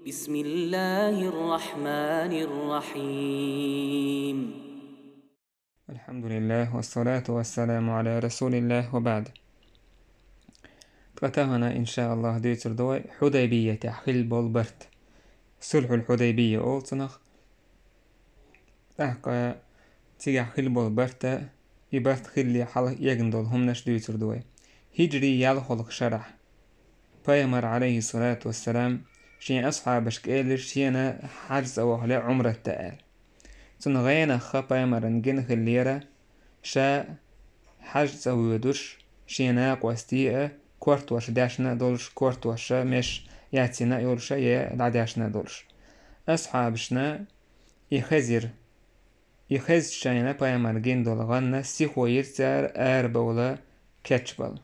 بسم الله الرحمن الرحيم. الحمد لله والصلاة والسلام على رسول الله وبعد. قطعنا إن شاء الله ديتر دوي حديبية تحخيل بولبرت صلح الحديبية أولتنخ أحقا تيجا خيل بولبرت إبرت خيلي حلق يجندول هم نش ديتر دوي هجري يالخلق شرح بيامر عليه الصلاة والسلام شين أصحاب شكيلر شينا حجز أوهلا عمرة تقال تنغينا بيامر نجن خليرة شا حجز أويدوش شينا قواستيئة كورت واش داشنا دولش كورت واش مش ياتينا يولشا يا داشنا دولش أصحابشنا يخز شينا بيامر جن دول غنى سيخو يرتر بولا كاتشبل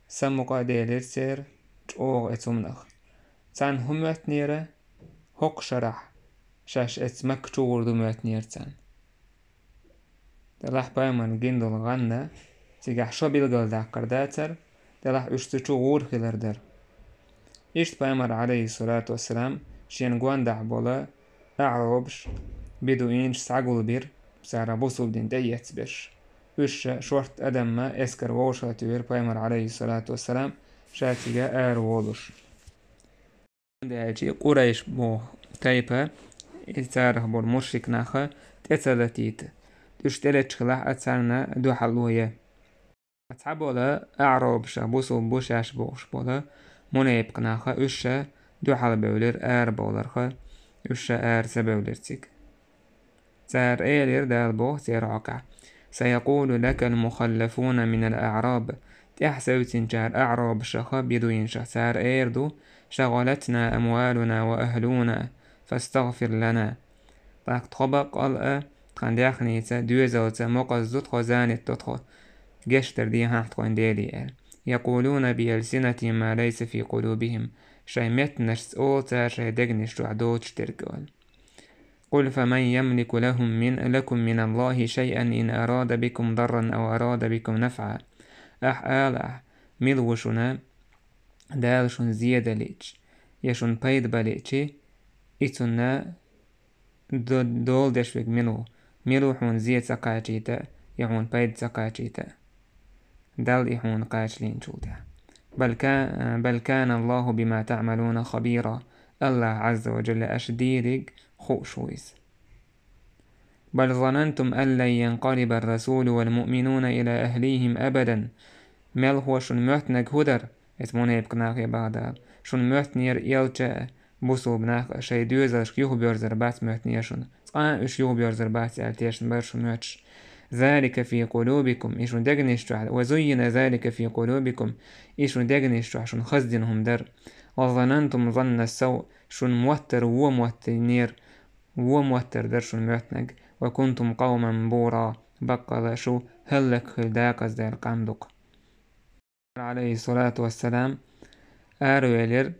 سموقا ديلر تير اوغ اتمنخ تان همت نيرة هوق شرح شاش اتمك تور دمت نيرتان دلح بايمان جندل غنى تيجح شو بيلغل داكر داتر دلح اشتشو غور خلر در اشت بايمر عليه الصلاة والسلام شين قوان دع بولا اعرابش بدو انش سعقل بير بسارة بوصل دين ديت بش وش شورت ادم ما اسكر ووشا تير بايمر عليه الصلاة والسلام شاتيجا وولش داجي قريش بو تايبا اتاره بول مشرك ناخا تتلتيت تشتريت خلاح اتسارنا دو حلوية اتعبولا اعراب شابوسو بوشاش بوش بولا منيبق ناخا اشا دو حل بولر بولرخا اشا سبولرتك تار ايلر دالبو تيراقع سيقول لك المخلفون من الأعراب تحسو تنجار أعراب شخا بيدوين شخصار ايردو شغلتنا أموالنا وأهلنا فاستغفر لنا باك طبق ألأ تخنديخنيتا دوزوتا مقصدت خزانة تدخل جشتر دي هاحتقون ديلي يقولون بألسنة ما ليس في قلوبهم شيمت نشت أولتا شي دقنش تعدوش تركول قل فمن يملك لكم من الله شيئا إن أراد بكم ضرا أو أراد بكم نفعا آلح ملوشنا دالشون زيادة ليتش يشون بيد باليتشي إتنا دول دشوك ملوحون زياد سقاجيتا يحون بيد سقاجيتا دال يحون قاشلين شوتا بل كان الله بما تعملون خبيرا الله عز وجل أشديرك خوشويس بل ظننتم أن لن ينقلب الرسول والمؤمنون إلى أهليهم أبدا مل هو شن مهتنك هدر اسمونه يبقناك بعد شن مهتنير إلجاء بوسو بناك شي دوزرش يوه بيرزر بات مهتنيرشن اش يوه بيرزر بات يالتيشن برشن مهتش ذلك في قلوبكم إيشون دقنشتوح وزين ذلك في قلوبكم إيشون دقنشتوح شن خزدنهم در وظننتم ظن السوء شن موتر وموتر در شن مهتنك وكنتم قوما بورا بقى شو هلك خلداك ازدار قامدق عليه الصلاة والسلام آرويلر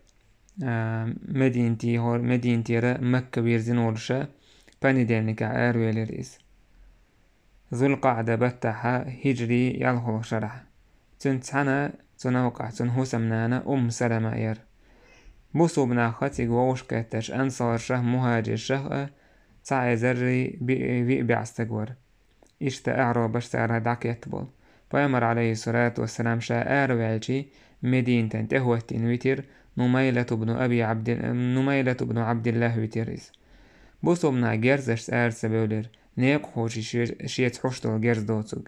مدينتي را مكة بيرزين ورشا باني دينكا آرويلر إس ذو القعدة بتاحا هجري يالهو شرح تنتحنا تنوقع تنهوسمنانا سلمة إير بوسو بناخا تيقووش كاتش أنصار شه مهاجر شه تعي زري بعستقور إشتا أعرابش سارها داك يتبول فيمر عليه الصلاة والسلام شاء أروالشي مدينة تهوه تنويتر نميلة بن عبد الله ويتريس بوسو بنا جرزش سار سبولر نيق خوشي شيت حشتو جرز دوتسوغ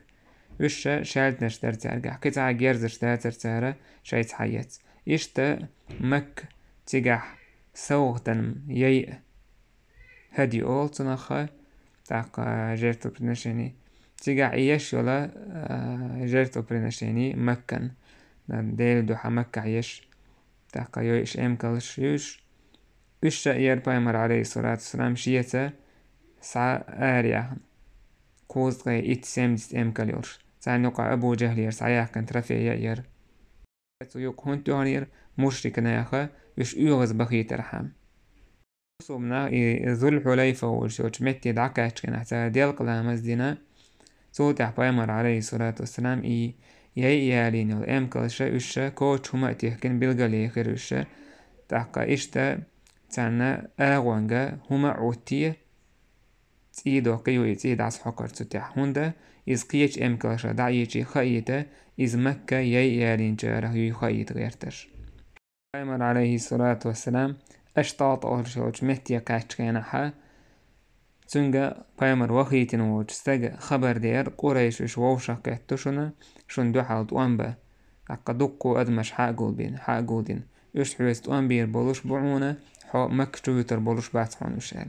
وشا شالتنش ترتارجح كتا جرزش ترتارة شايت حيات إشتا مك تجح سوغتن يي هدي أول تنخا تاق جرتو برنشيني تيجا عيش ولا جرتو برنشيني مكان ديل دوحا مكة عيش تاق يوش امكالش يوش وشا اير بايمر عليه الصلاة والسلام شيتا سا آريا قوزغي اتسامدست امكال يورش سا نقع أبو جهل ير سعيا كان ترفيا ير يوك هنتو هنير مشرك ناخا وش يوغز بخيت رحام صوبنا ذو الحليفة والشوش متي دعكاش كان حتى ديال قلامز دينا صوتح بايمر عليه الصلاة والسلام يالين الام كالشا اشا كوش هما تيحكن بلغالي خير اشا تحقا اشتا تانا آغوانغا هما عوتي تيدو قيوي تيد عس حقر تتح هوندا إز قيش أمكاشا دعيشي خايتا إز مكة يالين جاره يخايت غيرتش پیامبر عليه الصلاة والسلام اشتاط أرشوش مهتيا كاشكينحا تنجا پیامبر وخيتين ووش استجا خبر دير قريش ووشا كهتشنا شن دوحالت وانبا أقا دقو أدمش حاقول دين يشحوست وانبير بولوش بعونا حو مكشوتر بولوش باتحون وشال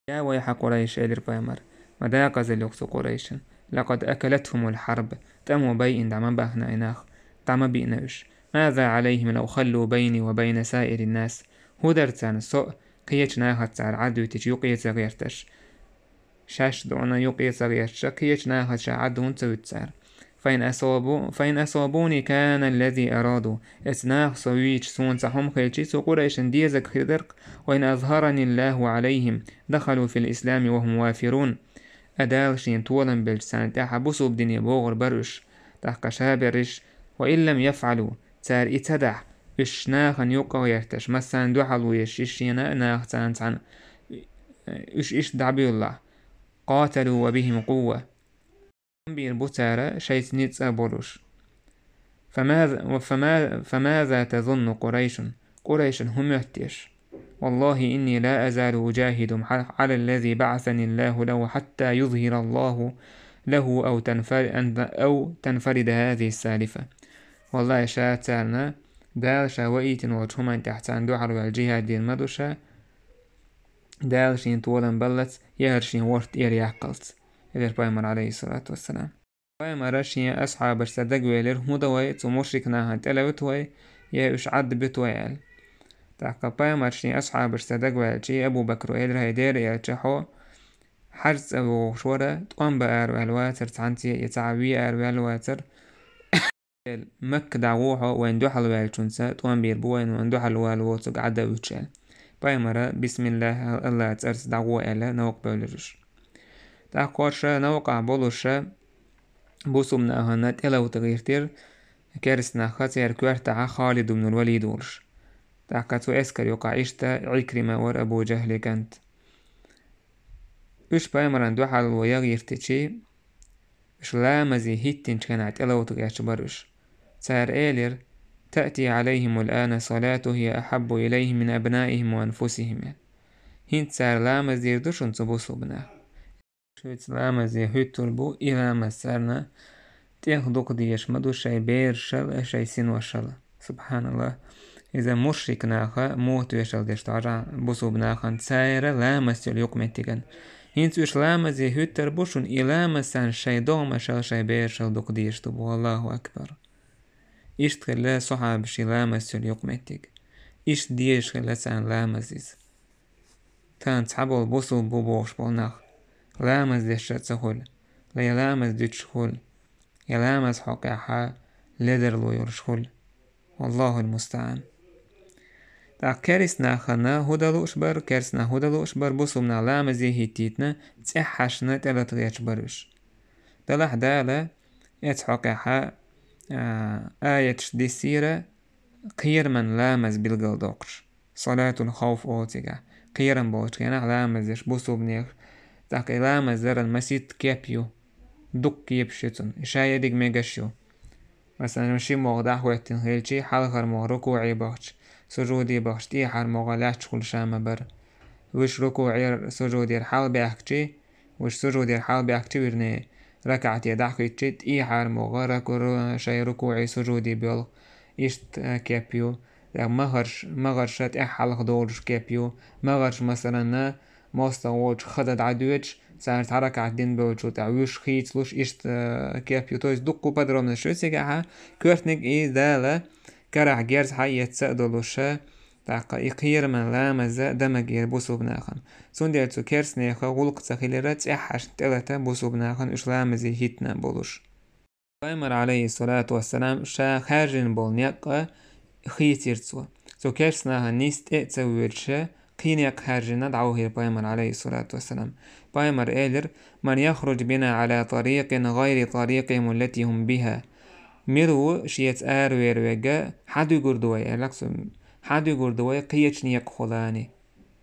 يا ويح قريش إدر پیامبر مداق زلوكس قريش لقد أكلتهم الحرب تمو بيئن دعما باهنا إناخ دعما بيئناش ماذا عليهم لو خلوا بيني وبين سائر الناس هدرتان سوء كيش ناهت سار عدو تجيوقية غيرتش شاش دعنا يوقية غيرتش كيش ناهت شعدون تسار فإن أصابوني كان الذي أرادوا إسناخ صويج سون سحهم خيلشي سقريش ديزك خدرق وإن أظهرني الله عليهم دخلوا في الإسلام وهم وافرون أدالشين طولا بلسان تحبسوا بدنيا بوغر برش تحق شابرش وإن لم يفعلوا تار إتدح إش ناخن يوقع يرتش مثلا دوحلو يشيشينا ناخ تان إش دعبي الله قاتلوا وبهم قوة بير بوتارة شيت نيتس أبولوش فماذا تظن قريش هم يهتش والله إني لا أزال أجاهد على الذي بعثني الله له حتى يظهر الله له أو تنفرد هذه السالفة والله شاترنا دال شاوئيتن وجهما تحتان دوحر والجهاد دي المدوشة دال شين طولا بلت يهرشين ورت إيري عقلت إذا پیامبر عليه الصلاة والسلام پیامبر شين أصحاب الصدق ويلر مدوي تمشركنا تلوتوي يا إش عد بتويل تحقا پیامبر شين أصحاب الصدق ويلشي أبو بكر ويلر هيدير يلشحو حرز أبو شورة تقوم بأر والواتر تعنتي يتعوي أر والواتر مك دعووها وين دوحل والشنسا تقوم بيربوين وين دوحل والواتر عدا ويتشال پیامبر بسم الله الله ترس دعوه ألا نوق بولرش تحقوشا نوقع بولوشا بوسم أهانات إلا وتغيرتير كارسنا خاتير كوارتع خالد بن الوليد ورش تحقاتو اسكر يوقع إشتا عكرمة ور أبو جهل كانت إش پیامبران دوحل ويغيرتشي إش لامزي هيتين كانت إلا وتغيرش برش تار إيلر تأتي عليهم الآن صلاة هي أحب إليهم من أبنائهم وأنفسهم هين تار لامزي يردوشن تبوسو بنا شويت لامزي هيتولبو إلى مسارنا تيخدوك ديش مدو شاي بير شل شاي سين وشل سبحان الله إذا مشرك ناخا موتو يشل ديش تاجع بوسو بناخا تسايرة لامز يليوك متيغن هين توش لامزي هيتر بوشن إلى مسان شاي دوما شل شاي بير شل دوك ديش تبو الله أكبر إشت خلا صحاب شي لامز يليوك متيغ إشت ديش خلا سان لامزيز تان تحبو البوسو بوبوش بولناخ لامز ديش تسهل لا يلامز ديش خل يلامز حقيحة لدر لو يرشخل والله المستعان تا كارسنا خنا هدلو اشبر كارسنا هدلو اشبر بوسومنا لامزي هيتيتنا تحشنا تلت غيش برش دلح دالة يتحقيحة آية دي سيرة قير من لامز بالقلدوقش صلاة الخوف اوتيقا قيرن بوش كينا لامزش بوسومنيخ تاقي لامز در المسيط كيبيو دق يبشتن إشاية ديك ميغشيو مثلا مشي موغ وقتن هيلشي حلقر موغ ركوعي بخش سجودي بخش تيحر موغ لاش كل شام بر وش ركوعي سجودي حال بيحكي وش سجودي حال بيحكي ورني ركعتي دحكي تيحر موغ شي ركوعي سجودي بيل إشت كيبيو مغرشت حلق دورش كيبيو مغرش مثلا موستا ووش خدد عدوش سارت حركة عدين بوجو تعويش خيتلوش إشت كيف يوتويس دقو بدرو من الشوسيقها كورتنك إيه دالة كرح جيرز حي يتسأدلوشا تاقا إقير من لامزا دمج يربوسو بناخن سون ديرتو كيرسنيخا غلق تخيلرات إحاش تلتا بوسو بناخن إش لامزي هيتنا بولوش پیامبر عليه الصلاة والسلام شا خارجين بولنيقا خيتيرتسو سو كيرسناها نيست إتسويرشا قينيق خارجنا دعوه پیامبر عليه الصلاة والسلام پیامبر إيلر من يخرج بنا على طريق غير طريقهم التي هم بها ميرو شيت آروير ويجا حدو يقردوه لكسو حد يقول قيتش نيق خلاني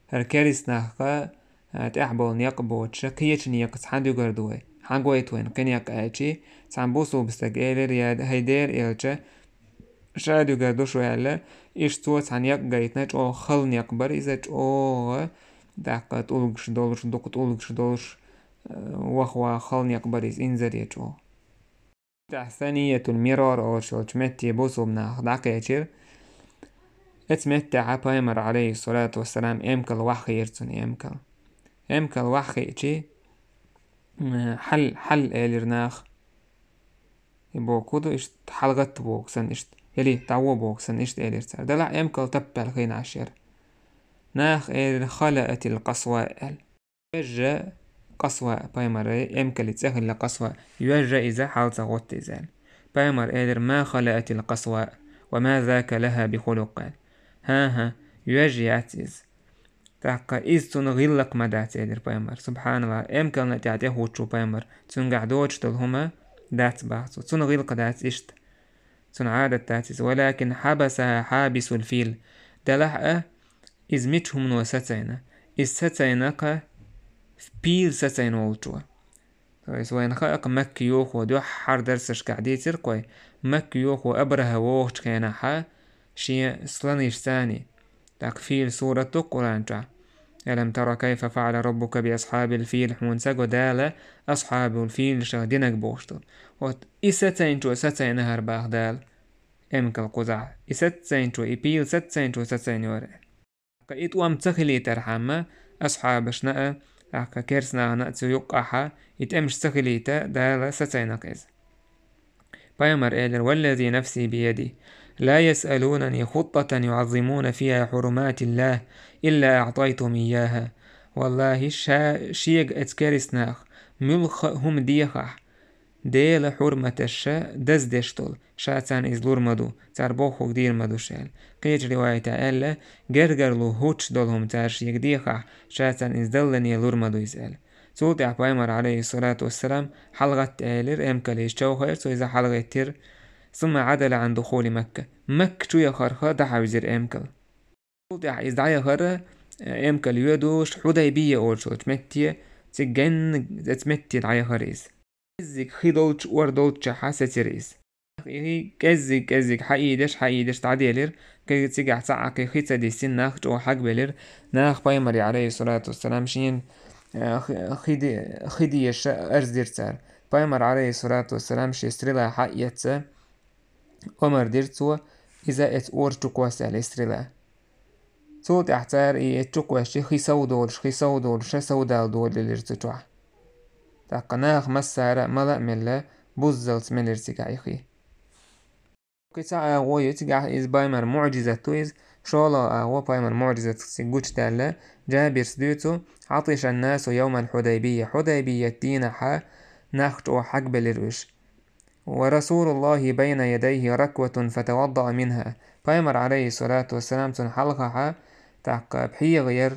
هر كاريس ناخا تأحبول نيق بوتش قيتش نيق حد يقول حاجويت وين قنيق آتشي سعنبوسو بستقالر ياد هيدير إلچه شاد يقول شو يعلا إيش توت عن يق جايتنا أو خل نيق بر إذا أو دقة تولغش دولش دوق تولغش دولش وخوا خل نيق بريز إنزر يجو ثانية المرار أو شو تمتي بوسو بنا دقيقة اتمتع عبايمر عليه الصلاة والسلام امكل وحي يرتون امكل وحي اتشي حل اليرناخ يبو كودو اشت حلغت بوكسن اشت يلي تعو بوكسن اشت اليرتار دلع امكل تبال خين عشر ناخ خلقت القصواء يوجه قصواء بايمر امكل يتسهل لقصواء يوجه إذا حالت غوت إزال بايمر ما خلقت القصواء وما ذاك لها بخلق ها يوجه يعتز تاقا إذ غلق مدات إدر بايمر سبحان الله إمكان نتعطيه وچو بايمر تنقع دوش تلهما دات باعتو غلق دات إشت عادة داتيز ولكن حبسها حابس الفيل دلحق إذ ميتهم وستينا إذ ستيناك بيل ستين والجوا طيب وين خلق مك يوخو دو حر درسش قاعدي ترقوي مك يوخو أبره ووخش كينا حا شيء سلانيش ثاني تقفيل سورة قرآن جا ألم ترى كيف فعل ربك بأصحاب الفيل حمون ساقو دالة أصحاب الفيل شغدينك بوشتون إستين جو ستين هرباخ دال إمك القزع إستين جو إبيل ستين جو ستين يوري قيت وام تخلي ترحمة أصحاب شناء أكا كيرسنا نأتو يقعها يتأمش تخليتا دالة ستين قيز بايمر إيلر والذي نفسي بيدي لا يسألونني خطة يعظمون فيها حرمات الله إلا أعطيتهم إياها والله شيق اتكارسناخ ملخ هم ديخح ديل حرمة الشا دزدشتل شاتان إزلور مدو تربوخو قدير مدو شال قيج رواية ألا جرجرلو هوتش دولهم تارشيق ديخح شاتان إزدلني لور مدو إزال سولتع بايمر عليه الصلاة والسلام حلغة آلر امكاليش جوهر سو إذا حلغة تير ثم عدل عن دخول مكة شو يخرخة دحا وزير امكال سولتع إزدع يخر امكال يودوش حديبية أولشو تمتي تجن تمتي دعا يخريز كزيك خيدولش وردولش حاستيريز كزيك حقيدش تعديلر كي تيجع تعقي خيتا دي سن ناخ جو حق بلر ناخ بايمري عليه الصلاة والسلام شين خيديش أرزديرتار بايمر عليه الصلاة والسلام شي استريلا حقيتسا أمر ديرتسو إذا اتور تقواس على استريلا صوت احتار تقواس خي سودولش سودال دول للرتجوع تاقناخ مسارة ملا ملا بوزلت من الارتقاعي قطع غوية تقع إز بايمر معجزة تويز شولا هو بايمر معجزة سيقوش تالا جابر سدوتو عطش الناس يوم حديبية دينحا ناخجو حق بالروش ورسول الله بين يديه ركوة فتوضأ منها بايمر عليه الصلاة والسلام تنحلقها تاق بحي غير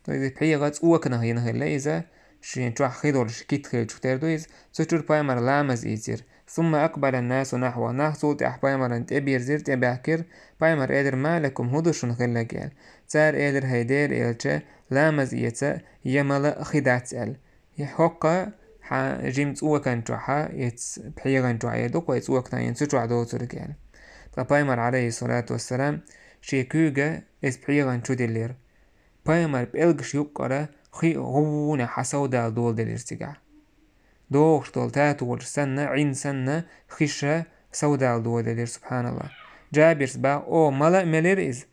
بحي غير وكنا هينه الليزة شين تروح خيدول شكيت خيل شكتير دويز سوچور بايمر لامز إيزير ثم أقبل الناس نحو نحصوت بايمر انت ابير زيرت اباكر بايمر ايدر مالكم هدوشن خلقال تار ايدر هيدير ايلچه لامز إيتا يملا خدات ال يحقا جيمت اوكان تروحا يتس بحيغان تروحا يدوك ويتس اوكنا ينسوچو عدو ترقال بايمر عليه الصلاة والسلام شيكوغا اس بحيغان چو دلير بايمر بإلغش يقرأ خي غونا حسودا دول دليرتقع دوغش دول تاتول سنة عين سنة خشة سودا دول دلير سبحان الله جابرس با او ملا ملير إز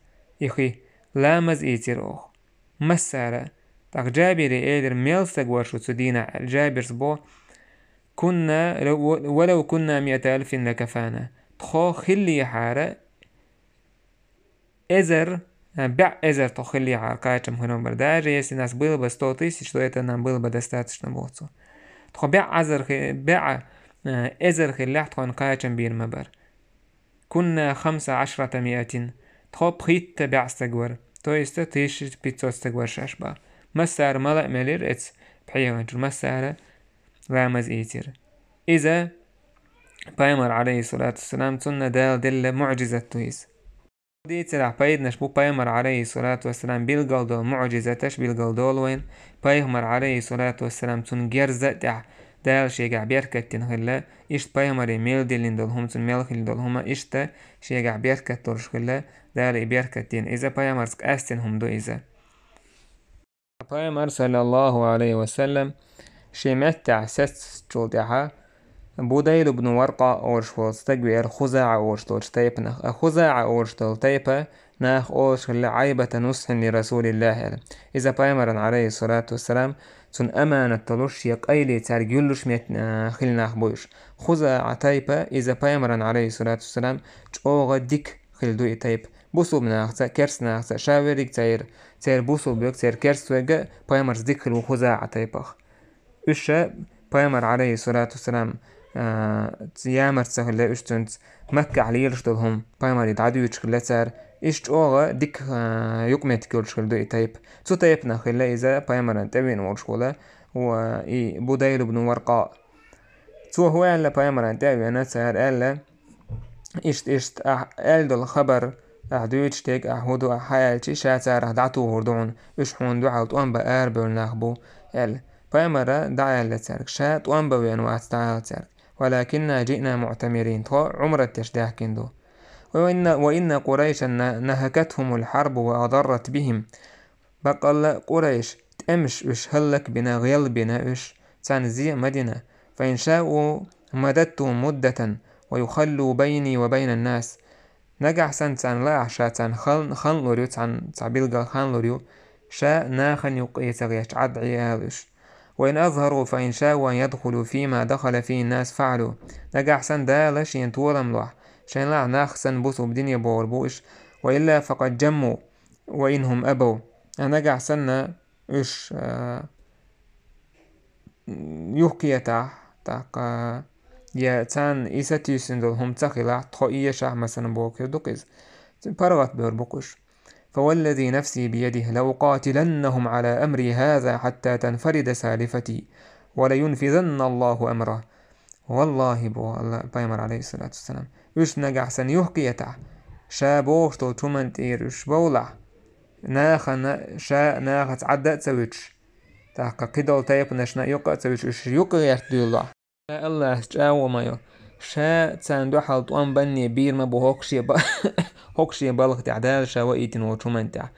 إخي لامز إيتر أوخ مسارة تاق جابري إيدر ميلستق ورشو تدينا جابرس بو كنا ولو كنا 100,000 لكفانا تخو خلي حارة إزر بع إزر تخلي عقاچم هنوم برداج يسي ناس بيل بستوتيس شتويتا نام بيل بدستاتش نبوتسو تخو بع إزر خلاح تخو نقاچم بير مبر كنا 15,000 تخو بخيت بع استقور تويستا تيش بيتسو استقور شاشبا مسار ملأ ملير اتس بحيغانجو مسار رامز إيتير إذا بايمر عليه الصلاة والسلام تن دال دل معجزة تويس دي تلع بايدنش بو بايمر عليه الصلاة والسلام بيلقل دول معجزتش بيلقل دول وين بايمر عليه الصلاة والسلام تون جرزة دال شيقع بيركتين خلا إشت بايمر ميل ديلين دول هم تون ميل خل دول هما إشتا شيقع بيركت دولش خلا دال بيركتين إذا بايمرسك أستن هم دو إذا بايمر صلى الله عليه وسلم شيمتع ست جولدها بوديل بن ورقة أورشولز تجوير خزاعة أورشتولش تيبنخ خزاعة أورشتول تيبا ناخ أورش عيبة نصح لرسول الله إذا بايمرن عليه الصلاة والسلام تن أمانة تلوش يقايلي تارجيلوش ميت خلناخ بوش خزاعة تيبا إذا بايمرن عليه الصلاة والسلام تشوغ ديك خلدوي تيب بوصل بناخت كرس ناخت شاوريك تير بوصل بيوك تير كرس ويجا بايمرز ديك خلو خزاعة تيبخ إشا بايمر عليه الصلاة والسلام يامر تسهل اشتنت مكة عليه رشتلهم بايمر يدعدو يشكل سار إشت أوغا ديك يقمت كل شكل دو تايب تو تايب نخلا إذا بايمر انتبين ورشكولا و بوديل بن ورقاء تو هو ألا بايمر انتبين أنا سار ألا إشت ألدو الخبر أحدوش تيك أحودو أحيالتي شاتار دعتو هردون إشحون دعوت وانبا أربل ناخبو ألا بايمر دعا لتارك شات وانبا وينوات دعا لتارك ولكننا جئنا معتمرين عمر التشداه كندو وإن قريشا نهكتهم الحرب وأضرت بهم بقال قريش تأمش إش هلك بنا غيل بنا إش تنزي مدينة فإن شاءوا مددتهم مدة ويخلوا بيني وبين الناس نجح سن لا عشا خن لوريو تعبيلغا خن لوريو شا ناخن يقيتغيش عد عيالش وإن أظهروا فإن شاءوا أن يدخلوا فيما دخل فيه الناس فعلوا نجح سن دالش ينتولا ملوح شين لا ناخسن بوسو بدنيا بوربوش وإلا فقد جموا وإنهم أبوا نجح سن إش يحكي تاق يا تان إيساتي سندل هم تخلا تخوئية شاه مثلا بوكر دوكيز برغت بوربوكش فوالذي نفسي بيده لأقاتلنهم على أمري هذا حتى تنفرد سالفتي ولينفذن الله أمره والله بايمر عليه الصلاة والسلام وش نجح سن يحكي يتع شابوش تو تمنتير وش بولع ناخ تعدد سويتش تاقا قدول تايب نشنا يقع سويتش وش يقع يرتدي الله الله جاو مايو شا تساندو حال طوان بني بير ما بو هوكشي بالغ تعدال شاوئيتين وطومان تاع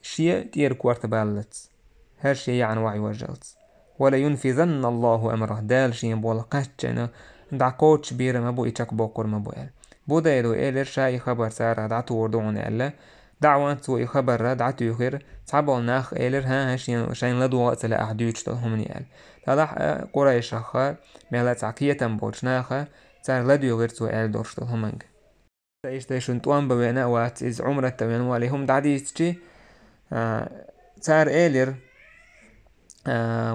شيء تير كوارت بالت هرشي يعني وعي وجلت ولا ينفذن الله أمره دال شي بولا قاتشنا دع كوتش بير ما بو إيشاك بوكور ما بو إل بودا يدو إلر شاي خبر سارة دعتو وردون إلا دعوان تو خبر دعتو يخير تعبال ناخ إلر ها شين لدو وقت لا أحدوش تلهمني إل تلاح قريش أخا ميلا تعقية بوش ناخا تار لدو يغير تو إل دورش تلهمنج تايشتايشون توان بوينا وات إز عمرة توين واليهم دعديستشي تار إلر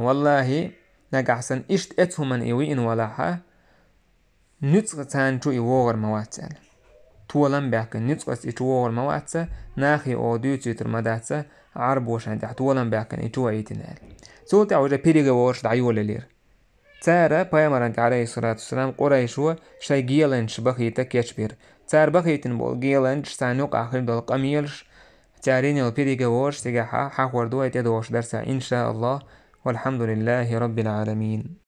والله نجحسن إشت أتهمن إيوين ولاها نتسق تانشو إيوغر مواتسال تولن بيكن نتسق إيوغر مواتسا ناخي أو ديوتي ترمداتسا عربوش عندها تولن بيكن إيوغر إيتنال سولت عوجة بيريغ وورش دعيو للير تارا بايمرانك عليه الصلاة والسلام قريشو شاي جيلنش بخيتا كيشبير تار بخيتن بول جيلنش سانوق آخر دول قميلش تارين البيريغ وورش تجاحا حاور دويت يدوش درسا إن شاء الله والحمد لله رب العالمين.